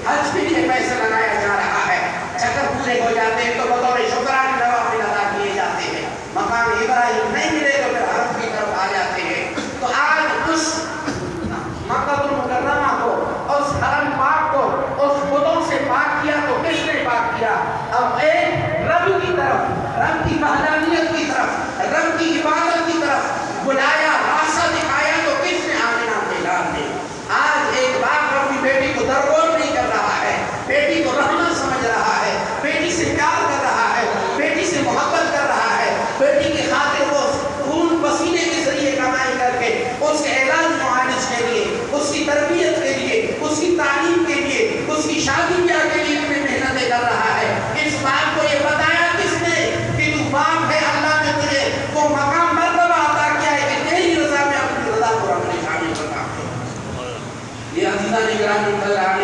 حج کے لیے پیسے لگایا جا رہا ہے، چکر پورے ہو جاتے ہیں تو بطور شکرانے نوافل ادا کیے جاتے ہیں، مقام ابراہیم نہیں ملے تو پھر حرم کی طرف آ جاتے ہیں۔ تو آج اس مکہ المکرمہ کو، اس حرم پاک کو، اس بتوں سے پاک کیا تو کس نے پاک کیا؟ اب ایک رب کی طرف، رب کی وحدانیت کی طرف، رب کی عبادت کی طرف بلایا، راستہ دکھایا تو کس نے؟ آمنہ کے لال نے۔ آج ایک باپ اپنی بیٹی کو درگور نہیں کر رہا ہے، بیٹی کو رحمت سمجھ رہا ہے، بیٹی سے پیار کر رہا ہے، بیٹی سے محبت کر رہا ہے، بیٹی کی خاطر وہ خون پسینے کے ذریعے کمائی کر کے اس کے علاج معالج کے لیے، اس کی تربیت کے لیے، اس کی تعلیم کے لیے، اس کی شادی بیاہ کے لیے اتنی محنتیں کر رہا ہے۔ اس باپ کو یہ بتایا کس نے کہ تو باپ ہے، اللہ نے تجھے وہ مقام مرتبہ عطا کیا ہے کہ تیری رضا میں اپنی رضا کو رکھنے شامل کرتا ہے۔ یہ عزیزان گرامی اللہ